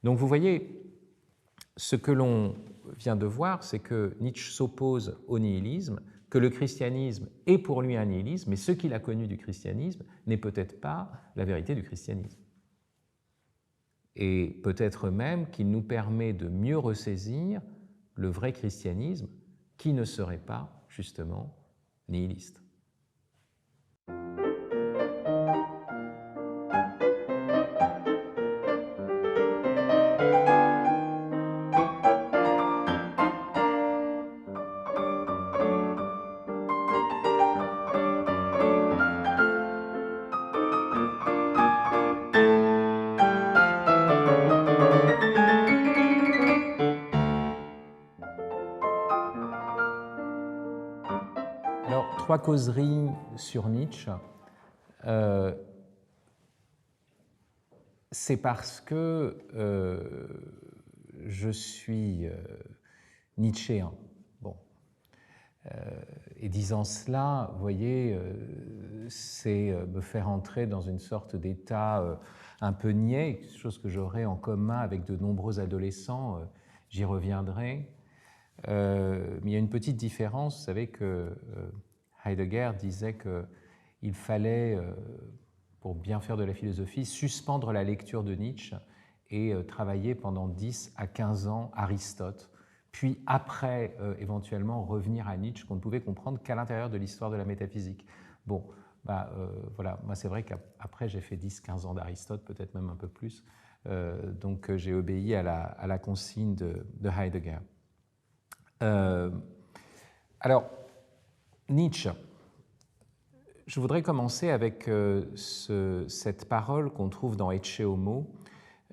Donc vous voyez, ce que l'on vient de voir, c'est que Nietzsche s'oppose au nihilisme, que le christianisme est pour lui un nihilisme, mais ce qu'il a connu du christianisme n'est peut-être pas la vérité du christianisme. Et peut-être même qu'il nous permet de mieux ressaisir le vrai christianisme qui ne serait pas justement nihiliste. Alors, 3 causeries sur Nietzsche. C'est parce que je suis nietzschéen. Bon. Et disant cela, vous voyez, c'est me faire entrer dans une sorte d'état un peu niais, chose que j'aurais en commun avec de nombreux adolescents, j'y reviendrai. Mais il y a une petite différence, vous savez que Heidegger disait qu'il fallait, pour bien faire de la philosophie, suspendre la lecture de Nietzsche et travailler pendant 10 à 15 ans Aristote, puis après, éventuellement, revenir à Nietzsche, qu'on ne pouvait comprendre qu'à l'intérieur de l'histoire de la métaphysique. Bon, voilà, moi c'est vrai qu'après j'ai fait 10-15 ans d'Aristote, peut-être même un peu plus, donc j'ai obéi à la consigne de Heidegger. Alors, Nietzsche. Je voudrais commencer avec cette parole qu'on trouve dans Ecce Homo,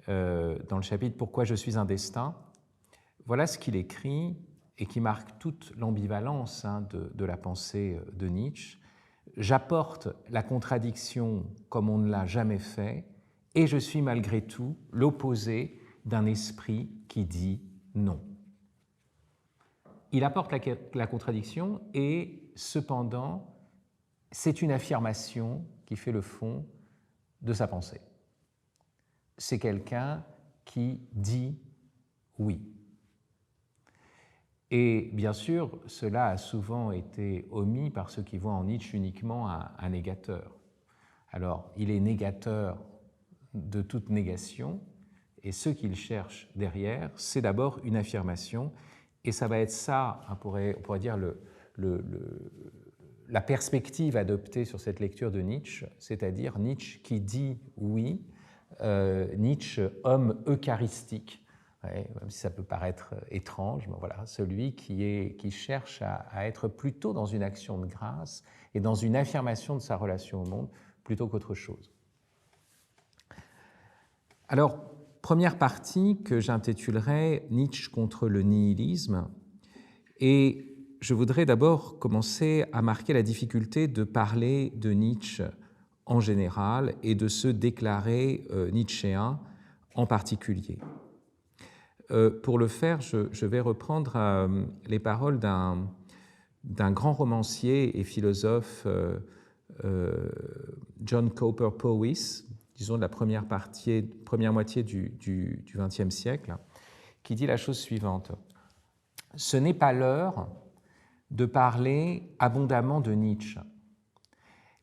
dans le chapitre « Pourquoi je suis un destin ». Voilà ce qu'il écrit et qui marque toute l'ambivalence de la pensée de Nietzsche. « J'apporte la contradiction comme on ne l'a jamais fait et je suis malgré tout l'opposé d'un esprit qui dit non ». Il apporte la contradiction et cependant, c'est une affirmation qui fait le fond de sa pensée. C'est quelqu'un qui dit oui. Et bien sûr, cela a souvent été omis par ceux qui voient en Nietzsche uniquement un négateur. Alors, il est négateur de toute négation, et ce qu'il cherche derrière, c'est d'abord une affirmation, et ça va être ça, on pourrait dire, la perspective adoptée sur cette lecture de Nietzsche, c'est-à-dire Nietzsche qui dit oui, Nietzsche homme eucharistique, ouais, même si ça peut paraître étrange, mais voilà, celui qui cherche à être plutôt dans une action de grâce et dans une affirmation de sa relation au monde plutôt qu'autre chose. Alors, première partie que j'intitulerai Nietzsche contre le nihilisme, et je voudrais d'abord commencer à marquer la difficulté de parler de Nietzsche en général et de se déclarer nietzschéen en particulier. Pour le faire, je vais reprendre les paroles d'un grand romancier et philosophe, John Cowper Powys, disons de la première moitié du XXe siècle, qui dit la chose suivante. « Ce n'est pas l'heure de parler abondamment de Nietzsche.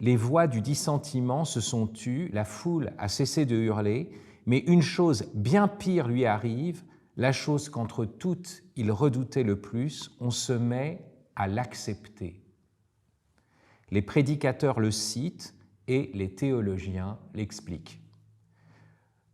Les voix du dissentiment se sont tues, la foule a cessé de hurler, mais une chose bien pire lui arrive, la chose qu'entre toutes il redoutait le plus, on se met à l'accepter. Les prédicateurs le citent et les théologiens l'expliquent.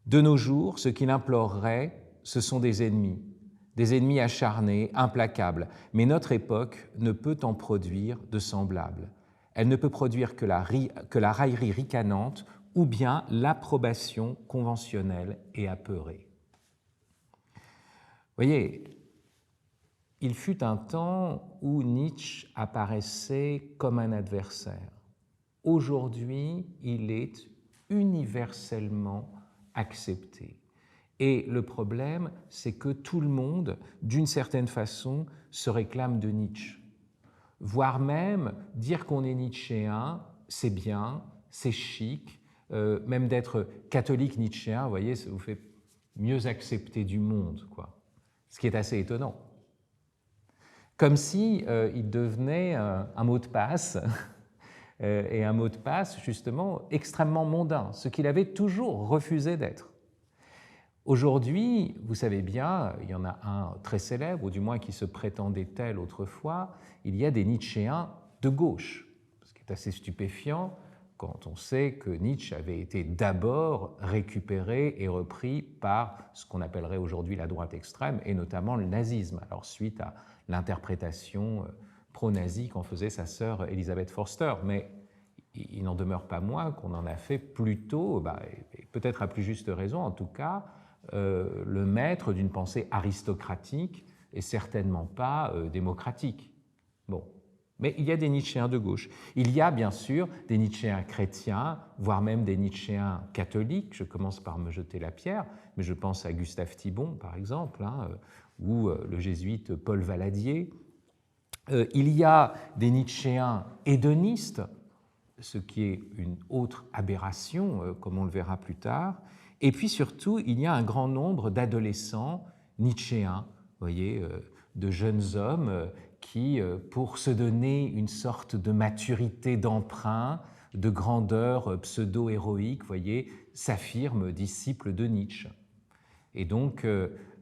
De nos jours, ce qu'il implorerait, ce sont des ennemis acharnés, implacables, mais notre époque ne peut en produire de semblables. Elle ne peut produire que la raillerie ricanante ou bien l'approbation conventionnelle et apeurée. » Vous voyez, il fut un temps où Nietzsche apparaissait comme un adversaire. Aujourd'hui, il est universellement accepté. Et le problème, c'est que tout le monde, d'une certaine façon, se réclame de Nietzsche. Voire même dire qu'on est nietzschéen, c'est bien, c'est chic, même d'être catholique nietzschéen, vous voyez, ça vous fait mieux accepté du monde, quoi. Ce qui est assez étonnant. Comme si il devenait un mot de passe, et un mot de passe justement extrêmement mondain, ce qu'il avait toujours refusé d'être. Aujourd'hui, vous savez bien, il y en a un très célèbre, ou du moins qui se prétendait tel autrefois, il y a des Nietzschéens de gauche, ce qui est assez stupéfiant quand on sait que Nietzsche avait été d'abord récupéré et repris par ce qu'on appellerait aujourd'hui la droite extrême, et notamment le nazisme, alors suite à l'interprétation pro-nazie qu'en faisait sa sœur Elisabeth Forster. Mais il n'en demeure pas moins qu'on en a fait plutôt, peut-être à plus juste raison en tout cas, le maître d'une pensée aristocratique et certainement pas démocratique. Bon. Mais il y a des Nietzschéens de gauche. Il y a bien sûr des Nietzschéens chrétiens, voire même des Nietzschéens catholiques. Je commence par me jeter la pierre, mais je pense à Gustave Thibon, par exemple, ou le jésuite Paul Valadier. Il y a des Nietzschéens hédonistes, ce qui est une autre aberration, comme on le verra plus tard. Et puis surtout, il y a un grand nombre d'adolescents nietzschéens, vous voyez, de jeunes hommes qui, pour se donner une sorte de maturité d'emprunt, de grandeur pseudo-héroïque, vous voyez, s'affirment disciples de Nietzsche. Et donc,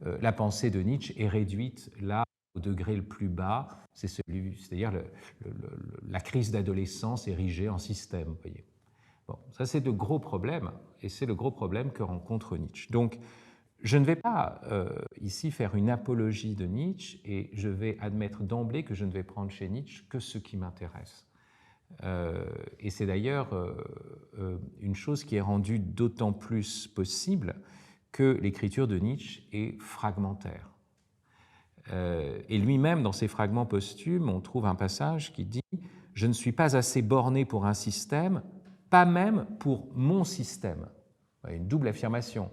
la pensée de Nietzsche est réduite là au degré le plus bas, c'est-à-dire la crise d'adolescence érigée en système, vous voyez. Bon, ça c'est de gros problèmes, et c'est le gros problème que rencontre Nietzsche. Donc, je ne vais pas ici faire une apologie de Nietzsche, et je vais admettre d'emblée que je ne vais prendre chez Nietzsche que ce qui m'intéresse. Et c'est d'ailleurs une chose qui est rendue d'autant plus possible que l'écriture de Nietzsche est fragmentaire. Et lui-même, dans ses fragments posthumes, on trouve un passage qui dit « Je ne suis pas assez borné pour un système, pas même pour mon système ». Une double affirmation.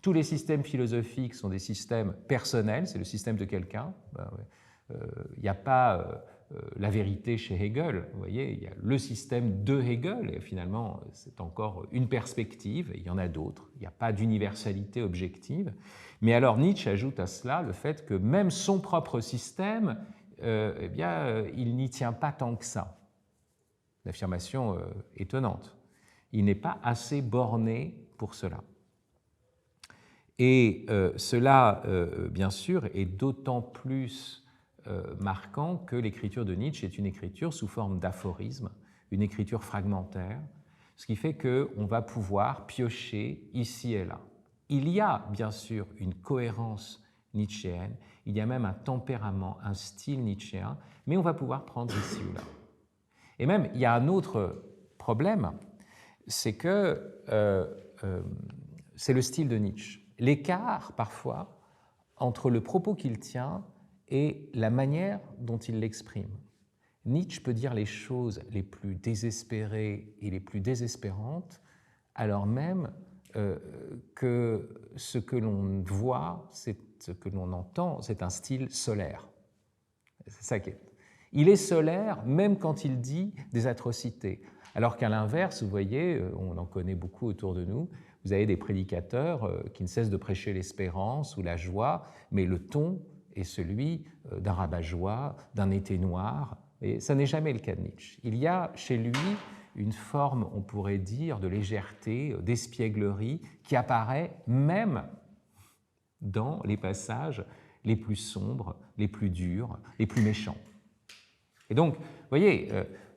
Tous les systèmes philosophiques sont des systèmes personnels, c'est le système de quelqu'un. Il n'y a pas la vérité chez Hegel, vous voyez, il y a le système de Hegel, et finalement, c'est encore une perspective, et il y en a d'autres. Il n'y a pas d'universalité objective. Mais alors Nietzsche ajoute à cela le fait que même son propre système, eh bien, il n'y tient pas tant que ça. Une affirmation étonnante. Il n'est pas assez borné pour cela. Et cela, bien sûr, est d'autant plus marquant que l'écriture de Nietzsche est une écriture sous forme d'aphorisme, une écriture fragmentaire, ce qui fait qu'on va pouvoir piocher ici et là. Il y a bien sûr une cohérence nietzschéenne, il y a même un tempérament, un style nietzschéen, mais on va pouvoir prendre ici ou là. Et même, il y a un autre problème, c'est que c'est le style de Nietzsche. L'écart, parfois, entre le propos qu'il tient et la manière dont il l'exprime. Nietzsche peut dire les choses les plus désespérées et les plus désespérantes, alors même que ce que l'on voit, ce que l'on entend, c'est un style solaire. C'est ça qui est. Il est solaire même quand il dit des atrocités. Alors qu'à l'inverse, vous voyez, on en connaît beaucoup autour de nous, vous avez des prédicateurs qui ne cessent de prêcher l'espérance ou la joie, mais le ton est celui d'un rabat-joie, d'un été noir, et ça n'est jamais le cas de Nietzsche. Il y a chez lui une forme, on pourrait dire, de légèreté, d'espièglerie, qui apparaît même dans les passages les plus sombres, les plus durs, les plus méchants. Et donc, vous voyez,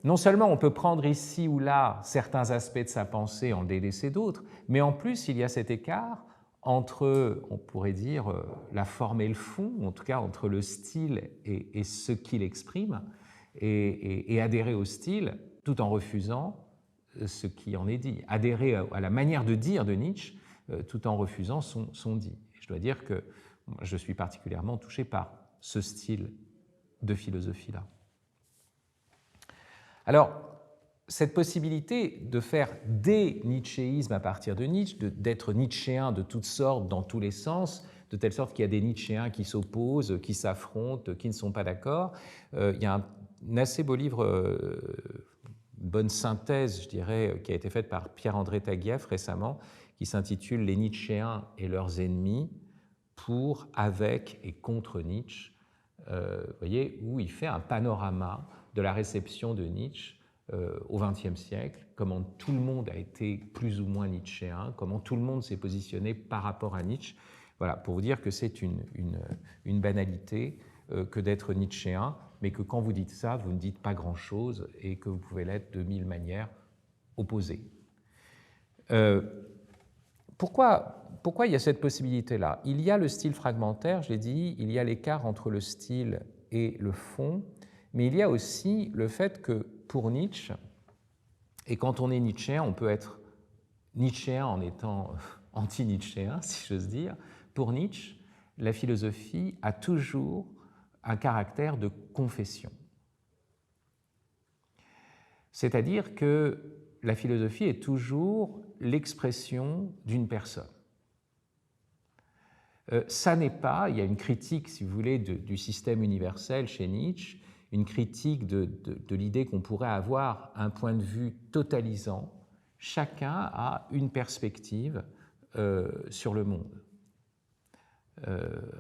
non seulement on peut prendre ici ou là certains aspects de sa pensée, en délaisser d'autres, mais en plus il y a cet écart entre, on pourrait dire, la forme et le fond, en tout cas entre le style et ce qu'il exprime, et adhérer au style tout en refusant ce qui en est dit. Adhérer à la manière de dire de Nietzsche tout en refusant son dit. Et je dois dire que je suis particulièrement touché par ce style de philosophie-là. Alors, cette possibilité de faire des nietzschéismes à partir de Nietzsche, d'être nietzschéen de toutes sortes, dans tous les sens, de telle sorte qu'il y a des nietzschéens qui s'opposent, qui s'affrontent, qui ne sont pas d'accord. Il y a un assez beau livre, une bonne synthèse, je dirais, qui a été faite par Pierre-André Taguieff récemment, qui s'intitule « Les Nietzschéens et leurs ennemis » pour, avec et contre Nietzsche, voyez, où il fait un panorama de la réception de Nietzsche au XXe siècle, comment tout le monde a été plus ou moins nietzschéen, comment tout le monde s'est positionné par rapport à Nietzsche. Voilà, pour vous dire que c'est une banalité que d'être nietzschéen, mais que quand vous dites ça, vous ne dites pas grand-chose et que vous pouvez l'être de mille manières opposées. Pourquoi il y a cette possibilité-là? Il y a le style fragmentaire, j'ai dit, il y a l'écart entre le style et le fond, mais il y a aussi le fait que pour Nietzsche, et quand on est nietzschéen, on peut être nietzschéen en étant anti-nietzschéen, si j'ose dire, pour Nietzsche, la philosophie a toujours un caractère de confession. C'est-à-dire que la philosophie est toujours l'expression d'une personne. Ça n'est pas, il y a une critique, si vous voulez, du système universel chez Nietzsche, une critique de l'idée qu'on pourrait avoir un point de vue totalisant. Chacun a une perspective sur le monde.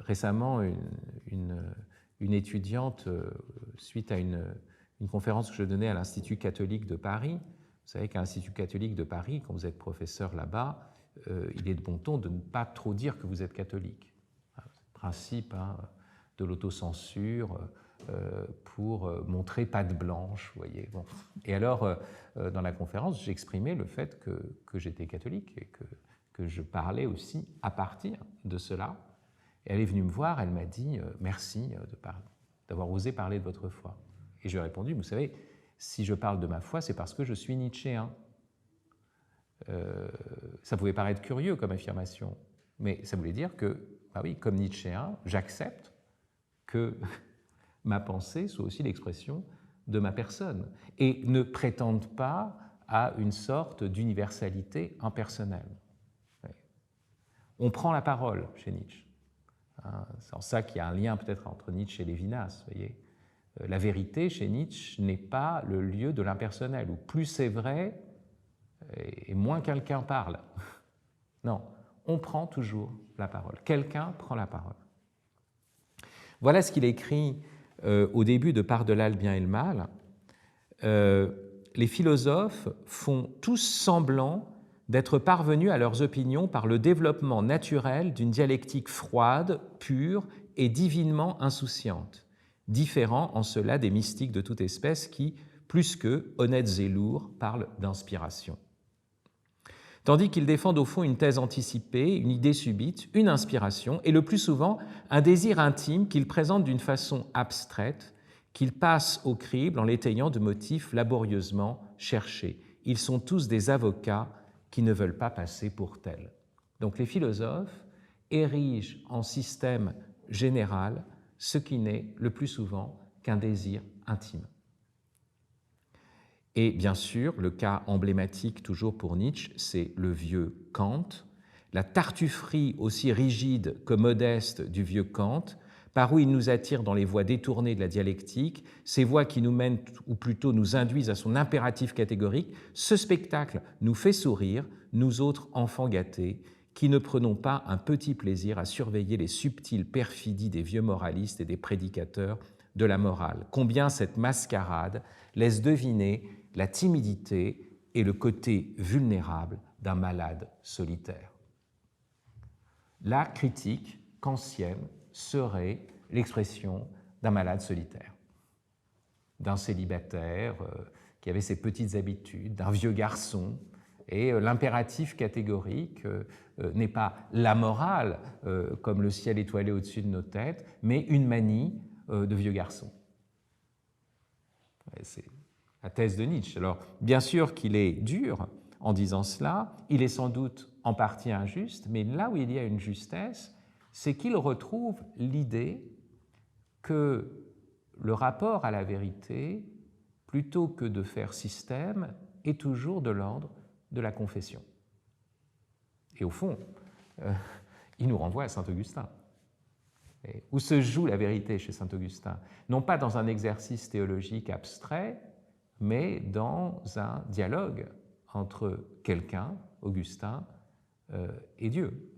Récemment, une étudiante, suite à une conférence que je donnais à l'Institut catholique de Paris, vous savez qu'à l'Institut catholique de Paris, quand vous êtes professeur là-bas, il est de bon ton de ne pas trop dire que vous êtes catholique. Principe de l'autocensure pour montrer patte blanche, vous voyez. Bon. Et alors, dans la conférence, j'exprimais le fait que j'étais catholique et que je parlais aussi à partir de cela. Et elle est venue me voir, elle m'a dit « Merci d'avoir osé parler de votre foi ». Et je lui ai répondu « Vous savez, si je parle de ma foi, c'est parce que je suis nietzschéen. » Ça pouvait paraître curieux comme affirmation, mais ça voulait dire que, bah oui, comme nietzschéen, j'accepte que ma pensée soit aussi l'expression de ma personne et ne prétende pas à une sorte d'universalité impersonnelle. On prend la parole chez Nietzsche. C'est en ça qu'il y a un lien peut-être entre Nietzsche et Lévinas. Voyez. La vérité chez Nietzsche n'est pas le lieu de l'impersonnel, où plus c'est vrai, et moins quelqu'un parle. Non, on prend toujours la parole. Quelqu'un prend la parole. Voilà ce qu'il écrit au début de Par-delà le bien et le mal. Les philosophes font tous semblant d'être parvenus à leurs opinions par le développement naturel d'une dialectique froide, pure et divinement insouciante, différent en cela des mystiques de toute espèce qui, plus qu'eux, honnêtes et lourds, parlent d'inspiration. Tandis qu'ils défendent au fond une thèse anticipée, une idée subite, une inspiration, et le plus souvent un désir intime qu'ils présentent d'une façon abstraite, qu'ils passent au crible en l'étayant de motifs laborieusement cherchés. Ils sont tous des avocats qui ne veulent pas passer pour tels. Donc les philosophes érigent en système général ce qui n'est le plus souvent qu'un désir intime. Et bien sûr, le cas emblématique toujours pour Nietzsche, c'est le vieux Kant, la tartufferie aussi rigide que modeste du vieux Kant, par où il nous attire dans les voies détournées de la dialectique, ces voies qui nous mènent, ou plutôt nous induisent à son impératif catégorique. Ce spectacle nous fait sourire, nous autres enfants gâtés, qui ne prenons pas un petit plaisir à surveiller les subtiles perfidies des vieux moralistes et des prédicateurs de la morale. Combien cette mascarade laisse deviner la timidité et le côté vulnérable d'un malade solitaire. La critique kantienne serait l'expression d'un malade solitaire, d'un célibataire qui avait ses petites habitudes, d'un vieux garçon. Et l'impératif catégorique n'est pas la morale, comme le ciel étoilé au-dessus de nos têtes, mais une manie de vieux garçon. C'est la thèse de Nietzsche. Alors, bien sûr qu'il est dur en disant cela, il est sans doute en partie injuste, mais là où il y a une justesse, c'est qu'il retrouve l'idée que le rapport à la vérité, plutôt que de faire système, est toujours de l'ordre de la confession. Et au fond, il nous renvoie à saint Augustin. Et où se joue la vérité chez saint Augustin? Non pas dans un exercice théologique abstrait, mais dans un dialogue entre quelqu'un, Augustin, et Dieu,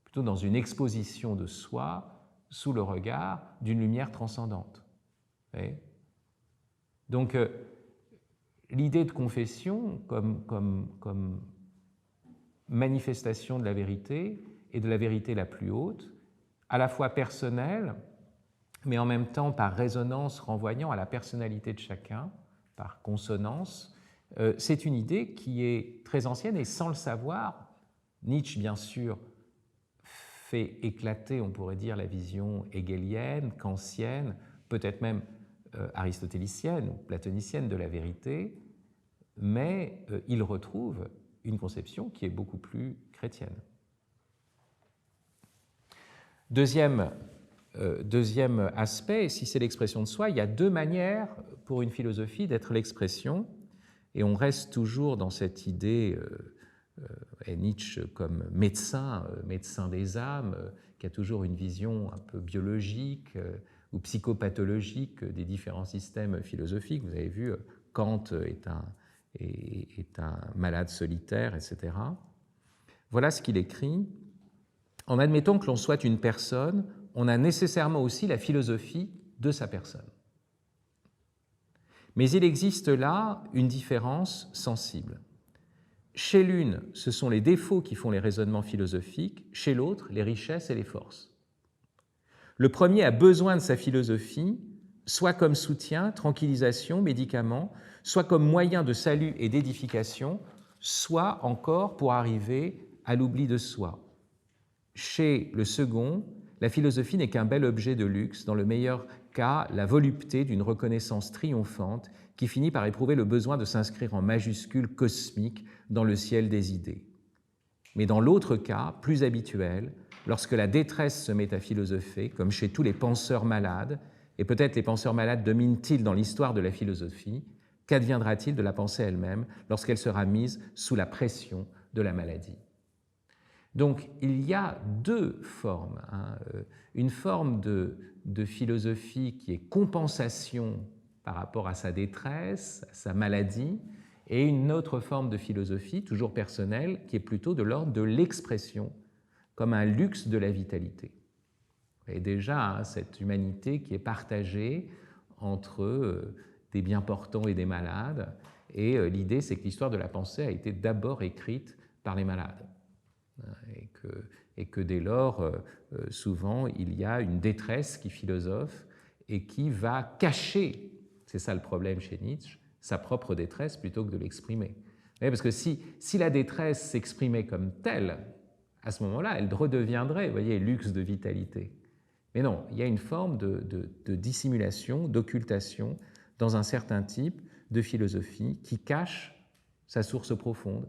plutôt dans une exposition de soi sous le regard d'une lumière transcendante. Vous voyez ? Donc, l'idée de confession comme manifestation de la vérité et de la vérité la plus haute, à la fois personnelle, mais en même temps par résonance renvoyant à la personnalité de chacun, par consonance, c'est une idée qui est très ancienne et sans le savoir, Nietzsche, bien sûr, fait éclater, on pourrait dire, la vision hegélienne, kantienne, peut-être même aristotélicienne ou platonicienne de la vérité, mais il retrouve une conception qui est beaucoup plus chrétienne. Deuxième aspect, si c'est l'expression de soi, il y a deux manières pour une philosophie d'être l'expression, et on reste toujours dans cette idée, Nietzsche comme médecin des âmes, qui a toujours une vision un peu biologique ou psychopathologique des différents systèmes philosophiques. Vous avez vu, Kant est un malade solitaire, etc. Voilà ce qu'il écrit. En admettant que l'on soit une personne, on a nécessairement aussi la philosophie de sa personne. Mais il existe là une différence sensible. Chez l'une, ce sont les défauts qui font les raisonnements philosophiques, chez l'autre, les richesses et les forces. Le premier a besoin de sa philosophie, soit comme soutien, tranquillisation, médicament, soit comme moyen de salut et d'édification, soit encore pour arriver à l'oubli de soi. Chez le second, la philosophie n'est qu'un bel objet de luxe, dans le meilleur cas, la volupté d'une reconnaissance triomphante qui finit par éprouver le besoin de s'inscrire en majuscule cosmique dans le ciel des idées. Mais dans l'autre cas, plus habituel, lorsque la détresse se met à philosopher, comme chez tous les penseurs malades, et peut-être les penseurs malades dominent-ils dans l'histoire de la philosophie, qu'adviendra-t-il de la pensée elle-même lorsqu'elle sera mise sous la pression de la maladie ? Donc, il y a deux formes. Une forme de philosophie qui est compensation par rapport à sa détresse, à sa maladie, et une autre forme de philosophie, toujours personnelle, qui est plutôt de l'ordre de l'expression, comme un luxe de la vitalité. Et déjà, cette humanité qui est partagée entre des bien portants et des malades, et l'idée, c'est que l'histoire de la pensée a été d'abord écrite par les malades. Et que dès lors, souvent, il y a une détresse qui philosophe et qui va cacher, c'est ça le problème chez Nietzsche, sa propre détresse plutôt que de l'exprimer. Parce que si la détresse s'exprimait comme telle, à ce moment-là, elle redeviendrait, vous voyez, luxe de vitalité. Mais non, il y a une forme de dissimulation, d'occultation dans un certain type de philosophie qui cache sa source profonde,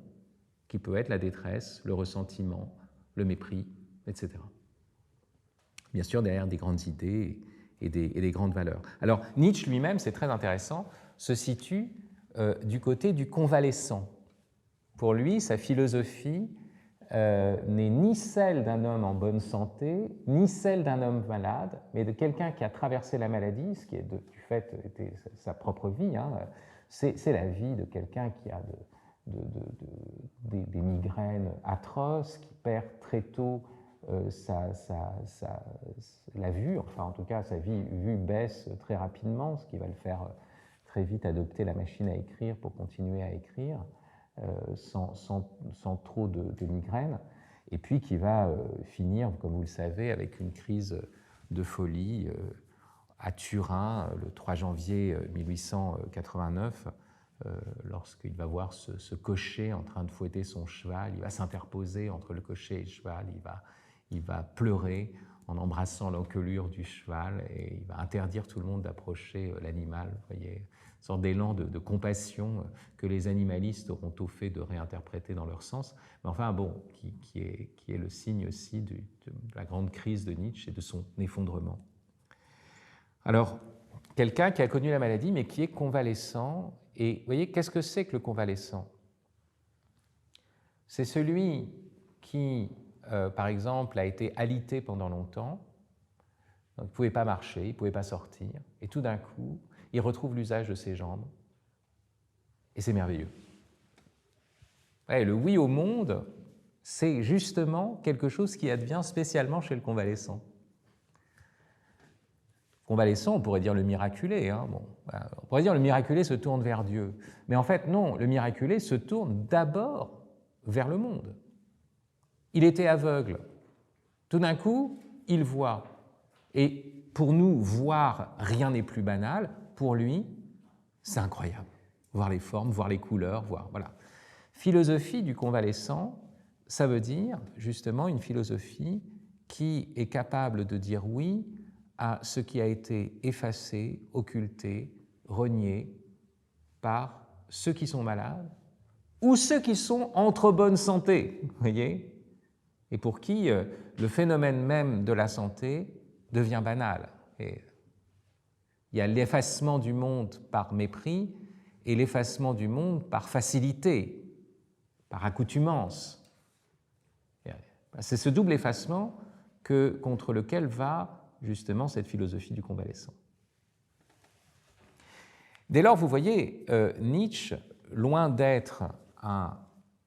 qui peut être la détresse, le ressentiment, le mépris, etc. Bien sûr, derrière des grandes idées et des grandes valeurs. Alors, Nietzsche lui-même, c'est très intéressant, se situe du côté du convalescent. Pour lui, sa philosophie n'est ni celle d'un homme en bonne santé, ni celle d'un homme malade, mais de quelqu'un qui a traversé la maladie, ce qui est du fait était sa propre vie. C'est la vie de quelqu'un qui a des migraines atroces, qui perd très tôt la vue, enfin en tout cas sa vue baisse très rapidement, ce qui va le faire très vite adopter la machine à écrire pour continuer à écrire sans trop de migraines, et puis qui va finir, comme vous le savez, avec une crise de folie à Turin le 3 janvier 1889, lorsqu'il va voir ce cocher en train de fouetter son cheval. Il va s'interposer entre le cocher et le cheval, il va pleurer en embrassant l'encolure du cheval et il va interdire tout le monde d'approcher l'animal. Vous voyez, une sorte d'élan de compassion que les animalistes auront au fait de réinterpréter dans leur sens, mais enfin bon, qui est le signe aussi de la grande crise de Nietzsche et de son effondrement. Alors, quelqu'un qui a connu la maladie mais qui est convalescent. Et vous voyez, qu'est-ce que c'est que le convalescent? C'est celui qui, par exemple, a été alité pendant longtemps, donc il ne pouvait pas marcher, il ne pouvait pas sortir, et tout d'un coup, il retrouve l'usage de ses jambes, et c'est merveilleux. Ouais, le oui au monde c'est justement quelque chose qui advient spécialement chez le convalescent. Convalescent, on pourrait dire le miraculé. Hein. Bon, voilà. On pourrait dire le miraculé se tourne vers Dieu. Mais en fait, non, le miraculé se tourne d'abord vers le monde. Il était aveugle. Tout d'un coup, il voit. Et pour nous, voir, rien n'est plus banal. Pour lui, c'est incroyable. Voir les formes, voir les couleurs, voir. Voilà. Philosophie du convalescent, ça veut dire justement une philosophie qui est capable de dire oui à ce qui a été effacé, occulté, renié par ceux qui sont malades ou ceux qui sont entre bonne santé, vous voyez, et pour qui le phénomène même de la santé devient banal. Et il y a l'effacement du monde par mépris et l'effacement du monde par facilité, par accoutumance. C'est ce double effacement contre lequel va justement cette philosophie du convalescent. Dès lors, vous voyez, Nietzsche, loin d'être un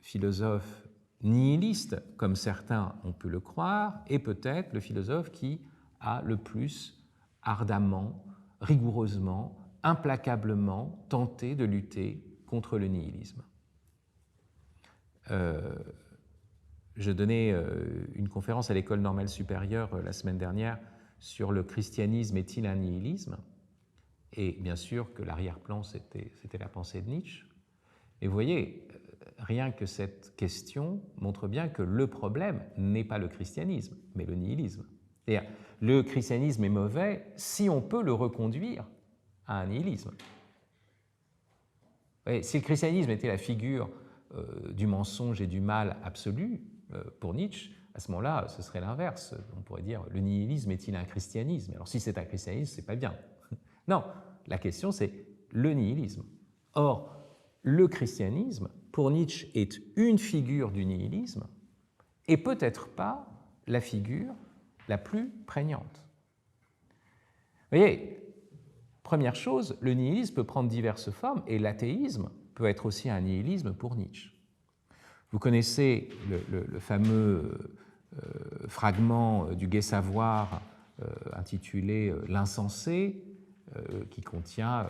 philosophe nihiliste, comme certains ont pu le croire, est peut-être le philosophe qui a le plus ardemment, rigoureusement, implacablement tenté de lutter contre le nihilisme. Je donnais une conférence à l'École normale supérieure la semaine dernière sur le christianisme est-il un nihilisme? Et bien sûr que l'arrière-plan, c'était la pensée de Nietzsche. Et vous voyez, rien que cette question montre bien que le problème n'est pas le christianisme, mais le nihilisme. C'est-à-dire, le christianisme est mauvais si on peut le reconduire à un nihilisme. Et si le christianisme était la figure du mensonge et du mal absolu, pour Nietzsche, à ce moment-là, ce serait l'inverse. On pourrait dire, le nihilisme est-il un christianisme? Alors si c'est un christianisme, c'est pas bien. Non, la question c'est le nihilisme. Or, le christianisme, pour Nietzsche, est une figure du nihilisme et peut-être pas la figure la plus prégnante. Vous voyez, première chose, le nihilisme peut prendre diverses formes et l'athéisme peut être aussi un nihilisme pour Nietzsche. Vous connaissez le fameux fragment du Gai Savoir intitulé « L'insensé », qui contient,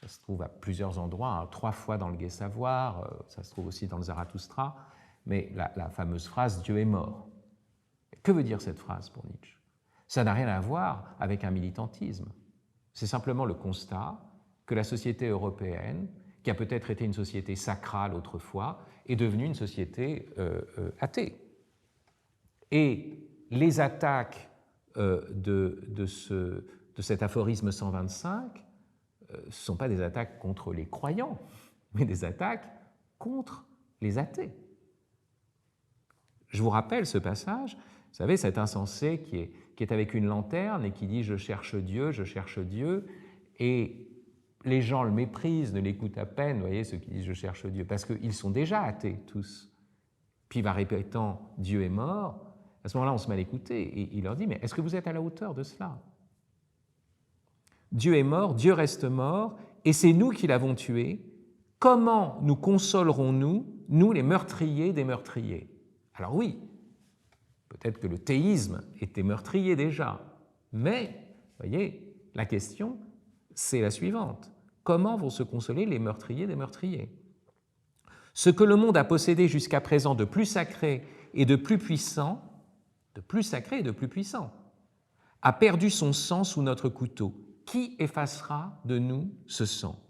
ça se trouve à plusieurs endroits, hein, 3 fois dans le Gai Savoir, ça se trouve aussi dans le Zarathustra, mais la fameuse phrase « Dieu est mort ». Que veut dire cette phrase pour Nietzsche? Ça n'a rien à voir avec un militantisme. C'est simplement le constat que la société européenne, qui a peut-être été une société sacrale autrefois, est devenue une société athée. Et les attaques de cet aphorisme 125 ne sont pas des attaques contre les croyants, mais des attaques contre les athées. Je vous rappelle ce passage, vous savez, cet insensé qui est avec une lanterne et qui dit « je cherche Dieu », et les gens le méprisent, ne l'écoutent à peine, vous voyez, ceux qui disent « je cherche Dieu », parce qu'ils sont déjà athées tous. Puis il va répétant « Dieu est mort », à ce moment-là, on se met à l'écouter, et il leur dit « mais est-ce que vous êtes à la hauteur de cela ?» Dieu est mort, Dieu reste mort, et c'est nous qui l'avons tué. Comment nous consolerons-nous, nous les meurtriers des meurtriers? Alors oui, peut-être que le théisme était meurtrier déjà, mais, vous voyez, la question, c'est la suivante. Comment vont se consoler les meurtriers des meurtriers? Ce que le monde a possédé jusqu'à présent de plus sacré et de plus puissant, a perdu son sang sous notre couteau. Qui effacera de nous ce sang?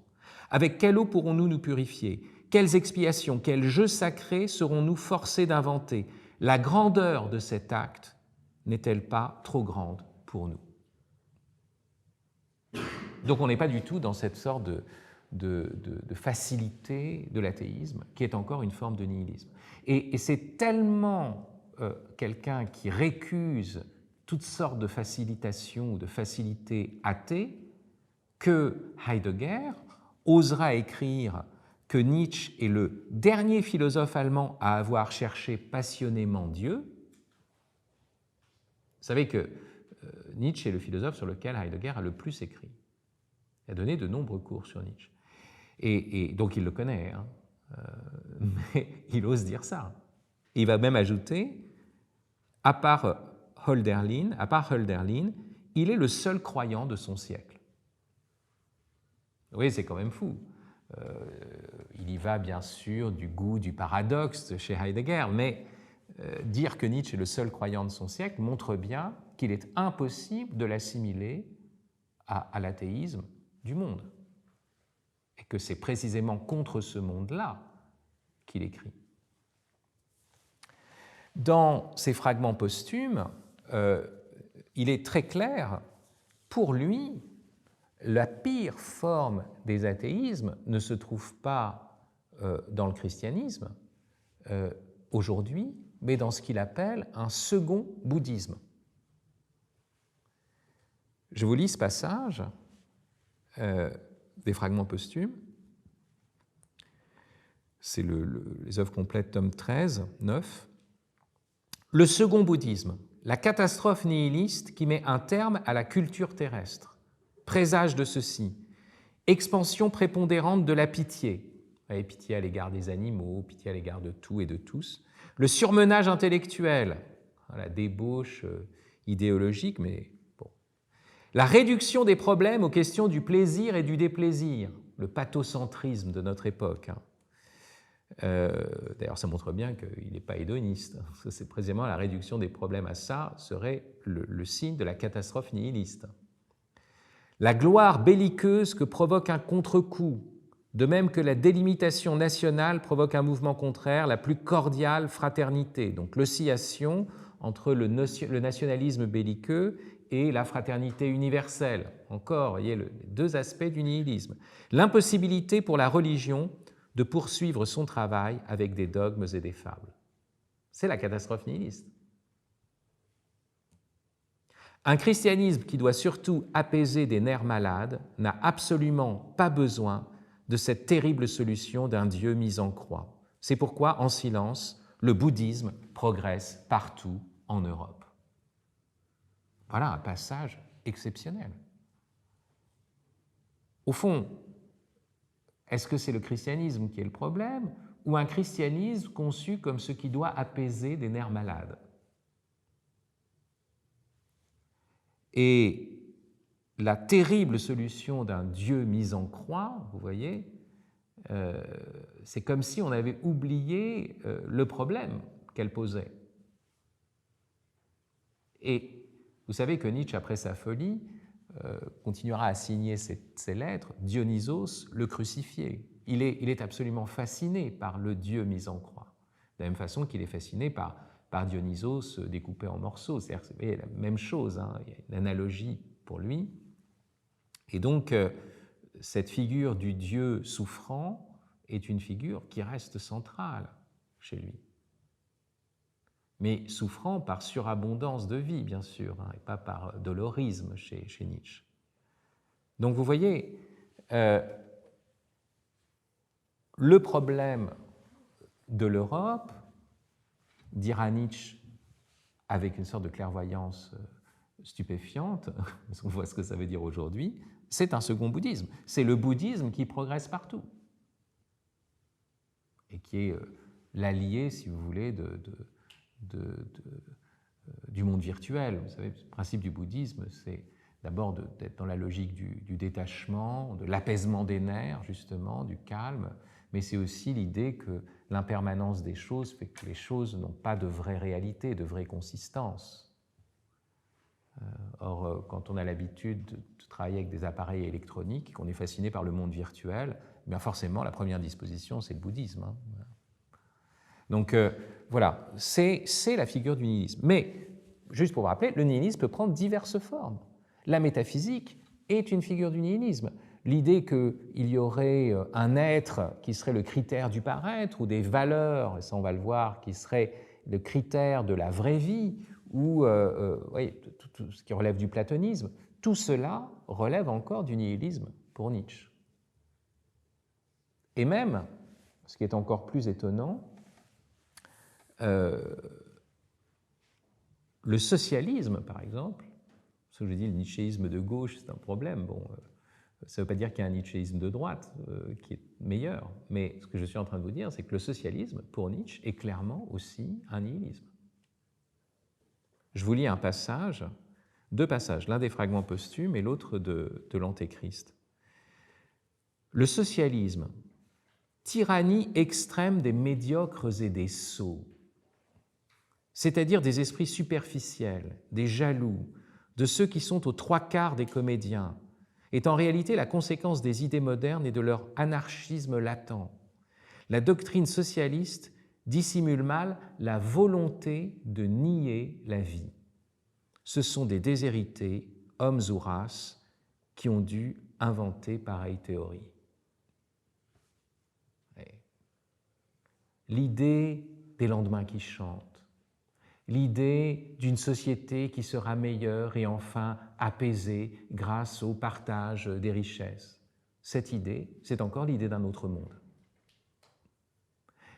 Avec quelle eau pourrons-nous nous purifier? Quelles expiations, quels jeux sacrés serons-nous forcés d'inventer? La grandeur de cet acte n'est-elle pas trop grande pour nous? Donc on n'est pas du tout dans cette sorte de facilité de l'athéisme, qui est encore une forme de nihilisme. Et c'est tellement quelqu'un qui récuse toutes sortes de facilitations ou de facilités athées que Heidegger osera écrire que Nietzsche est le dernier philosophe allemand à avoir cherché passionnément Dieu. Vous savez que Nietzsche est le philosophe sur lequel Heidegger a le plus écrit. Il a donné de nombreux cours sur Nietzsche. Et donc il le connaît, hein, mais il ose dire ça. Et il va même ajouter, à part Hölderlin, il est le seul croyant de son siècle. Oui, c'est quand même fou. Il y va bien sûr du goût du paradoxe chez Heidegger, mais dire que Nietzsche est le seul croyant de son siècle montre bien qu'il est impossible de l'assimiler à l'athéisme du monde, et que c'est précisément contre ce monde-là qu'il écrit. Dans ses fragments posthumes, il est très clair, pour lui, la pire forme des athéismes ne se trouve pas dans le christianisme aujourd'hui, mais dans ce qu'il appelle un second bouddhisme. Je vous lis ce passage des fragments posthumes. C'est les œuvres complètes, tome 13, 9. Le second bouddhisme, la catastrophe nihiliste qui met un terme à la culture terrestre. Présage de ceci, expansion prépondérante de la pitié, pitié à l'égard des animaux, pitié à l'égard de tout et de tous, le surmenage intellectuel, la débauche idéologique, mais bon. La réduction des problèmes aux questions du plaisir et du déplaisir, le pathocentrisme de notre époque. D'ailleurs, ça montre bien qu'il n'est pas hédoniste. C'est précisément la réduction des problèmes à ça serait le signe de la catastrophe nihiliste. La gloire belliqueuse que provoque un contre-coup, de même que la délimitation nationale provoque un mouvement contraire, la plus cordiale fraternité. Donc l'oscillation entre le nationalisme belliqueux et la fraternité universelle. Encore, vous voyez, les deux aspects du nihilisme. L'impossibilité pour la religion de poursuivre son travail avec des dogmes et des fables. C'est la catastrophe nihiliste. Un christianisme qui doit surtout apaiser des nerfs malades n'a absolument pas besoin de cette terrible solution d'un Dieu mis en croix. C'est pourquoi, en silence, le bouddhisme progresse partout en Europe. Voilà un passage exceptionnel. Au fond, est-ce que c'est le christianisme qui est le problème ou un christianisme conçu comme ce qui doit apaiser des nerfs malades? Et la terrible solution d'un Dieu mis en croix, vous voyez, c'est comme si on avait oublié le problème qu'elle posait. Et vous savez que Nietzsche, après sa folie, continuera à signer ses lettres « Dionysos, le crucifié ». Il est absolument fasciné par le Dieu mis en croix, de la même façon qu'il est fasciné par Dionysos découpé en morceaux. C'est la même chose, hein, il y a une analogie pour lui. Et donc, cette figure du Dieu souffrant est une figure qui reste centrale chez lui. Mais souffrant par surabondance de vie, bien sûr, hein, et pas par dolorisme chez Nietzsche. Donc vous voyez, le problème de l'Europe, dira Nietzsche avec une sorte de clairvoyance stupéfiante, parce qu'on voit ce que ça veut dire aujourd'hui, c'est un second bouddhisme. C'est le bouddhisme qui progresse partout et qui est l'allié, si vous voulez, du monde virtuel. Vous savez, le principe du bouddhisme, c'est d'abord d'être dans la logique du détachement, de l'apaisement des nerfs, justement, du calme, mais c'est aussi l'idée que l'impermanence des choses fait que les choses n'ont pas de vraie réalité, de vraie consistance. Or, quand on a l'habitude de travailler avec des appareils électroniques, qu'on est fasciné par le monde virtuel, bien forcément, la première disposition, c'est le bouddhisme. Hein. Donc, voilà, c'est la figure du nihilisme. Mais, juste pour vous rappeler, le nihilisme peut prendre diverses formes. La métaphysique est une figure du nihilisme. L'idée qu'il y aurait un être qui serait le critère du paraître, ou des valeurs, et ça on va le voir, qui serait le critère de la vraie vie, ou oui, tout ce qui relève du platonisme, tout cela relève encore du nihilisme pour Nietzsche. Et même, ce qui est encore plus étonnant, le socialisme, par exemple, ce que je dis, le nietzschéisme de gauche, c'est un problème. Bon, ça ne veut pas dire qu'il y a un nietzschéisme de droite, qui est meilleur. Mais ce que je suis en train de vous dire, c'est que le socialisme, pour Nietzsche, est clairement aussi un nihilisme. Je vous lis un passage, deux passages, l'un des fragments posthumes et l'autre de l'Antéchrist. Le socialisme, tyrannie extrême des médiocres et des sots, c'est-à-dire des esprits superficiels, des jaloux, de ceux qui sont aux trois quarts des comédiens, est en réalité la conséquence des idées modernes et de leur anarchisme latent. La doctrine socialiste dissimule mal la volonté de nier la vie. Ce sont des déshérités, hommes ou races, qui ont dû inventer pareille théorie. L'idée des lendemains qui chantent, l'idée d'une société qui sera meilleure et enfin apaisée grâce au partage des richesses, cette idée, c'est encore l'idée d'un autre monde.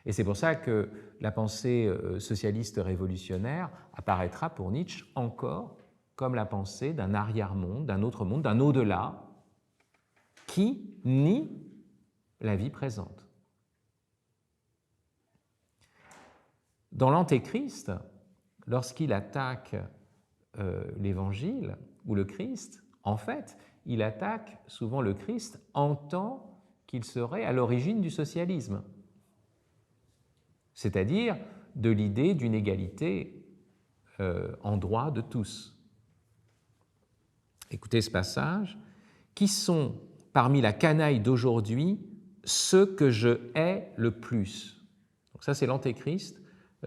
Et c'est pour ça que la pensée socialiste révolutionnaire apparaîtra pour Nietzsche encore comme la pensée d'un arrière-monde, d'un autre monde, d'un au-delà, qui nie la vie présente. Dans l'Antéchrist, lorsqu'il attaque l'Évangile ou le Christ, en fait, il attaque souvent le Christ en tant qu'il serait à l'origine du socialisme, c'est-à-dire de l'idée d'une égalité en droit de tous. Écoutez ce passage. « Qui sont parmi la canaille d'aujourd'hui ceux que je hais le plus ?» Donc ça, c'est l'Antéchrist,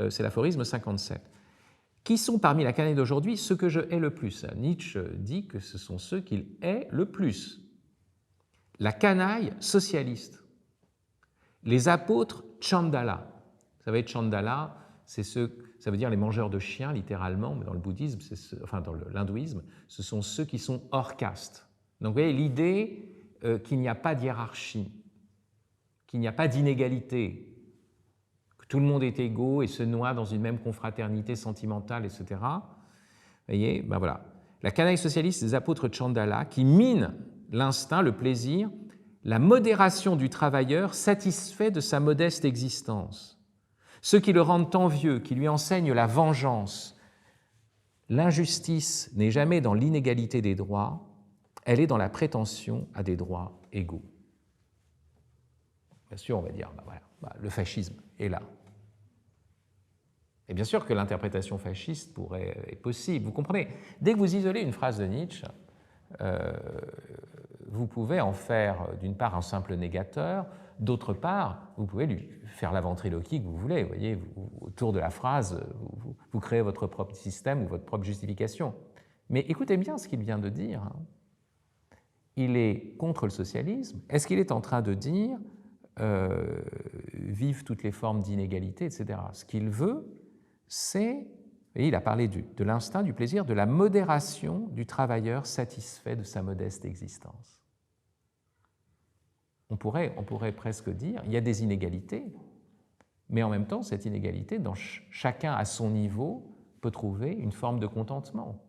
c'est l'aphorisme 57. « Qui sont parmi la canaille d'aujourd'hui ceux que je hais le plus ?» Nietzsche dit que ce sont ceux qu'il hait le plus. La canaille socialiste, les apôtres Chandala. Vous savez, Chandala, ça veut dire les mangeurs de chiens, littéralement, mais dans le bouddhisme, enfin dans l'hindouisme, ce sont ceux qui sont hors caste. Donc vous voyez l'idée qu'il n'y a pas de hiérarchie, qu'il n'y a pas d'inégalité, que tout le monde est égaux et se noie dans une même confraternité sentimentale, etc. Vous voyez, ben voilà. La canaille socialiste des apôtres Chandala qui mine l'instinct, le plaisir, la modération du travailleur satisfait de sa modeste existence. Ceux qui le rendent envieux, qui lui enseignent la vengeance. L'injustice n'est jamais dans l'inégalité des droits, elle est dans la prétention à des droits égaux. Bien sûr, on va dire, le fascisme est là. Et bien sûr que l'interprétation fasciste est possible. Vous comprenez, dès que vous isolez une phrase de Nietzsche, vous pouvez en faire d'une part un simple négateur, d'autre part, vous pouvez lui faire la ventriloquie que vous voulez. Vous voyez, autour de la phrase, vous créez votre propre système ou votre propre justification. Mais écoutez bien ce qu'il vient de dire. Il est contre le socialisme. Est-ce qu'il est en train de dire vive toutes les formes d'inégalité, etc. Ce qu'il veut, c'est, il a parlé de l'instinct, du plaisir, de la modération du travailleur satisfait de sa modeste existence. On pourrait presque dire, il y a des inégalités, mais en même temps, cette inégalité, dans chacun à son niveau, peut trouver une forme de contentement.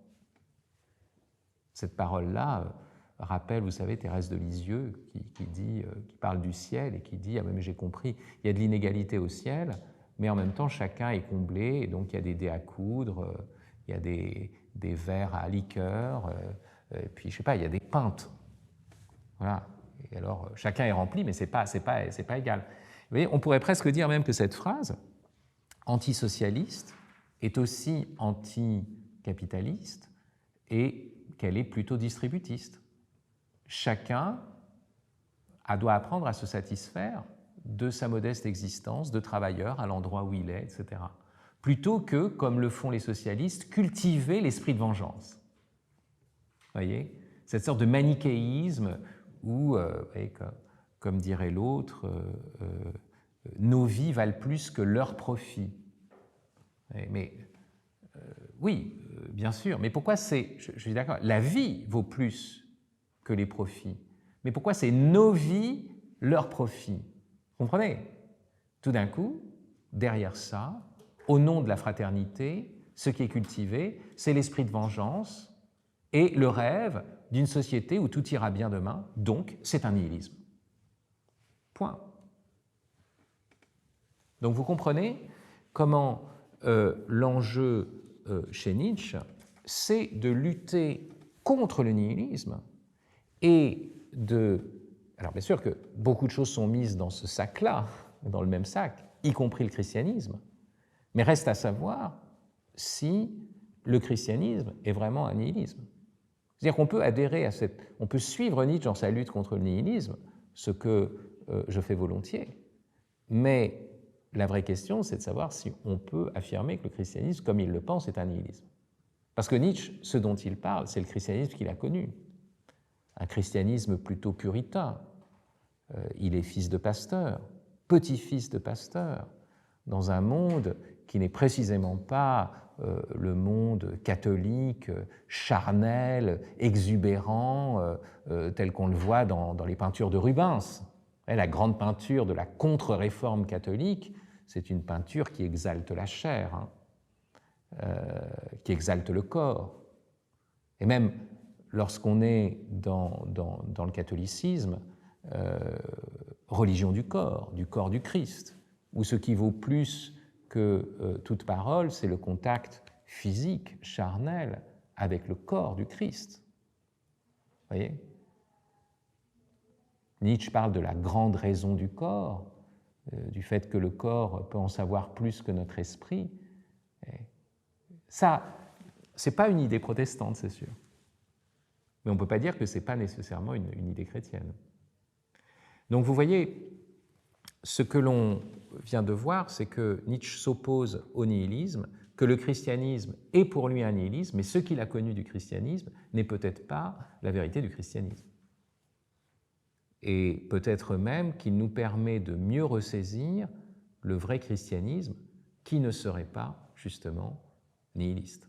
Cette parole-là rappelle, vous savez, Thérèse de Lisieux qui parle du ciel et qui dit « Ah mais j'ai compris, il y a de l'inégalité au ciel, mais en même temps, chacun est comblé, et donc il y a des dés à coudre, il y a des verres à liqueur, et puis, je ne sais pas, il y a des pintes. Voilà. Et alors, chacun est rempli, mais ce n'est pas égal. Vous voyez, on pourrait presque dire même que cette phrase, antisocialiste, est aussi anticapitaliste et qu'elle est plutôt distributiste. Chacun doit apprendre à se satisfaire de sa modeste existence de travailleur à l'endroit où il est, etc. Plutôt que, comme le font les socialistes, cultiver l'esprit de vengeance. Vous voyez, cette sorte de manichéisme où, comme dirait l'autre, nos vies valent plus que leurs profits. Mais oui, bien sûr, mais pourquoi je suis d'accord, la vie vaut plus que les profits, mais pourquoi c'est nos vies, leurs profits? Vous comprenez? Tout d'un coup, derrière ça, au nom de la fraternité, ce qui est cultivé, c'est l'esprit de vengeance et le rêve d'une société où tout ira bien demain, donc c'est un nihilisme. Point. Donc vous comprenez comment l'enjeu chez Nietzsche, c'est de lutter contre le nihilisme et de... Alors bien sûr que beaucoup de choses sont mises dans ce sac-là, dans le même sac, y compris le christianisme, mais reste à savoir si le christianisme est vraiment un nihilisme. C'est-à-dire qu'on peut adhérer à cette... On peut suivre Nietzsche dans sa lutte contre le nihilisme, ce que je fais volontiers, mais la vraie question, c'est de savoir si on peut affirmer que le christianisme, comme il le pense, est un nihilisme. Parce que Nietzsche, ce dont il parle, c'est le christianisme qu'il a connu. Un christianisme plutôt puritain. Il est fils de pasteur, petit-fils de pasteur, dans un monde qui n'est précisément pas le monde catholique, charnel, exubérant, tel qu'on le voit dans les peintures de Rubens. La grande peinture de la contre-réforme catholique, c'est une peinture qui exalte la chair, qui exalte le corps. Et même lorsqu'on est dans le catholicisme, religion du corps du Christ, où ce qui vaut plus que toute parole, c'est le contact physique, charnel, avec le corps du Christ. Vous voyez ? Nietzsche parle de la grande raison du corps, du fait que le corps peut en savoir plus que notre esprit. Et ça, ce n'est pas une idée protestante, c'est sûr. Mais on ne peut pas dire que ce n'est pas nécessairement une idée chrétienne. Donc vous voyez, ce que l'on vient de voir, c'est que Nietzsche s'oppose au nihilisme, que le christianisme est pour lui un nihilisme, mais ce qu'il a connu du christianisme n'est peut-être pas la vérité du christianisme. Et peut-être même qu'il nous permet de mieux ressaisir le vrai christianisme qui ne serait pas justement nihiliste.